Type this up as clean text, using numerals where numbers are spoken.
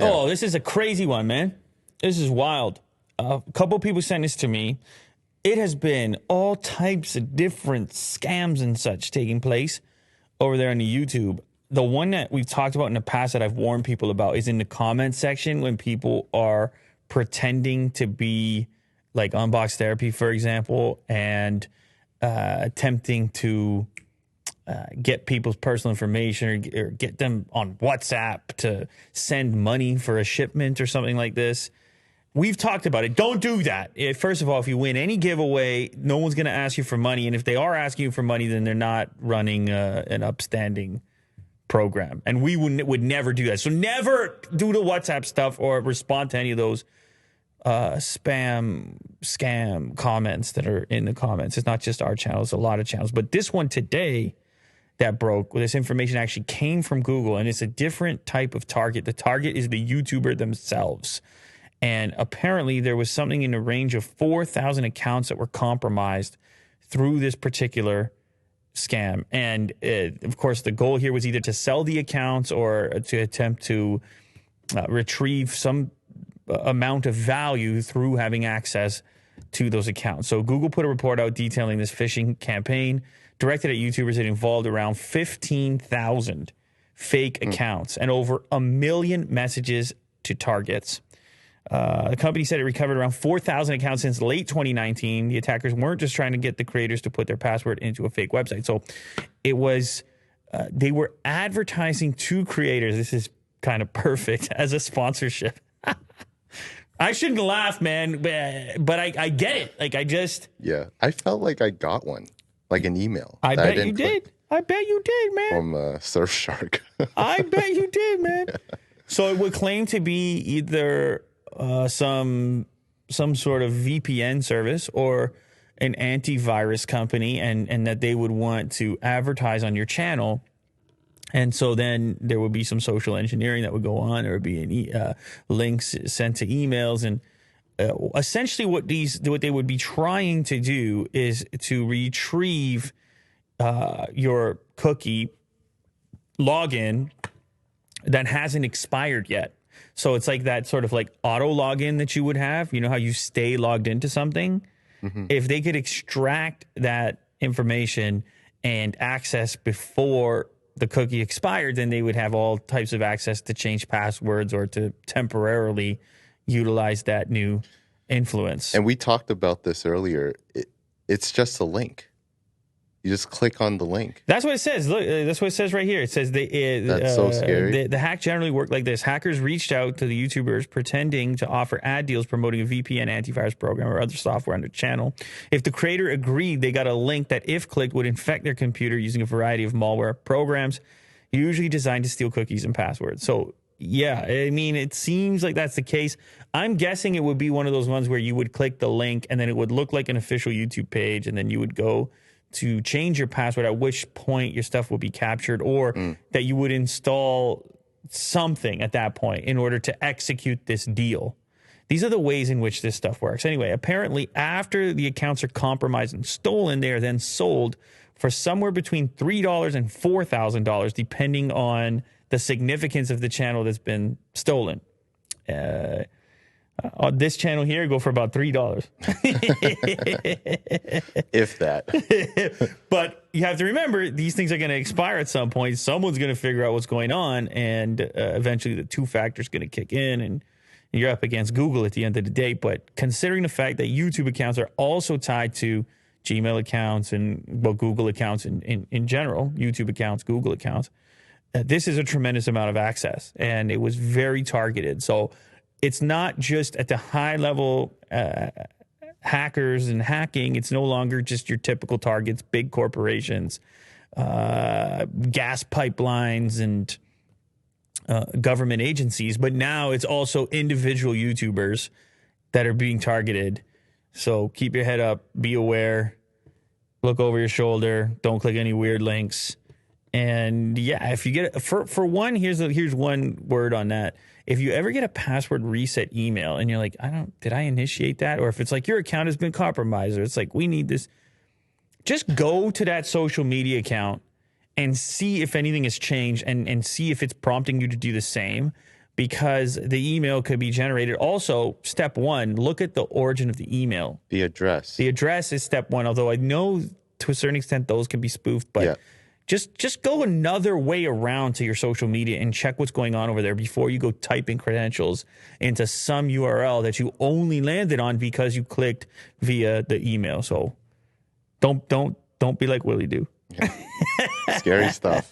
Yeah. Oh, this is a crazy one, man. This is wild. A couple people sent this to me. It has been all types of different scams and such taking place over there on the YouTube. The one that we've talked about in the past that I've warned people about is in the comment section when people are pretending to be like Unbox Therapy, for example, and attempting to get people's personal information or get them on WhatsApp to send money for a shipment or something like this. We've talked about it. Don't do that. First of all, if you win any giveaway, no one's going to ask you for money. And if they are asking you for money, then they're not running an upstanding program. And we would never do that. So never do the WhatsApp stuff or respond to any of those scam comments that are in the comments. It's not just our channel. It's a lot of channels. But this one today that broke, this information actually came from Google, and it's a different type of target. The target is the YouTuber themselves. And apparently there was something in the range of 4,000 accounts that were compromised through this particular scam. And of course, the goal here was either to sell the accounts or to attempt to retrieve some amount of value through having access to those accounts. So Google put a report out detailing this phishing campaign directed at YouTubers that involved around 15,000 fake accounts and over 1 million messages to targets. The company said it recovered around 4,000 accounts since late 2019. The attackers weren't just trying to get the creators to put their password into a fake website. So it was, they were advertising to creators. This is kind of perfect as a sponsorship. I shouldn't laugh, man, but I get it. Like, Yeah. I felt like I got one, like an email. I bet you did. I bet you did, man. From Surfshark. I bet you did, man. Yeah. So it would claim to be either some sort of VPN service or an antivirus company, and that they would want to advertise on your channel. And so then there would be some social engineering that would go on. There would be links sent to emails. And essentially what they would be trying to do is to retrieve your cookie login that hasn't expired yet. So it's like that sort of like auto login that you would have. You know how you stay logged into something? Mm-hmm. If they could extract that information and access before the cookie expired, then they would have all types of access to change passwords or to temporarily utilize that new influence. And we talked about this earlier. It's just a link. You just click on the link. That's what it says. Look, that's what it says right here. It says that's so scary. The hack generally worked like this. Hackers reached out to the YouTubers pretending to offer ad deals promoting a VPN antivirus program or other software on their channel. If the creator agreed, they got a link that, if clicked, would infect their computer using a variety of malware programs, usually designed to steal cookies and passwords. So, yeah, I mean, it seems like that's the case. I'm guessing it would be one of those ones where you would click the link and then it would look like an official YouTube page, and then you would go to change your password, at which point your stuff will be captured, or that you would install something at that point in order to execute this deal. These are the ways in which this stuff works. Anyway, apparently after the accounts are compromised and stolen, they are then sold for somewhere between $3 and $4,000, depending on the significance of the channel that's been stolen. On this channel here, go for about $3. If that. But you have to remember, these things are going to expire at some point. Someone's going to figure out what's going on, and eventually the two-factor is going to kick in, and you're up against Google at the end of the day. But considering the fact that YouTube accounts are also tied to Gmail accounts and, well, Google accounts in general, YouTube accounts, Google accounts, this is a tremendous amount of access, and it was very targeted. So it's not just at the high level hackers and hacking. It's no longer just your typical targets, big corporations, gas pipelines, and government agencies. But now it's also individual YouTubers that are being targeted. So keep your head up, be aware, look over your shoulder, don't click any weird links. And yeah, if you get for one, here's one word on that. If you ever get a password reset email and you're like, did I initiate that? Or if it's like your account has been compromised, or it's like, we need this, just go to that social media account and see if anything has changed, and see if it's prompting you to do the same. because the email could be generated. Also, step one, look at the origin of the email. The address. The address is step one, although I know to a certain extent those can be spoofed, but Yeah. just go another way around to your social media and check what's going on over there before you go typing credentials into some URL that you only landed on because you clicked via the email. So don't be like Willie do. Scary stuff.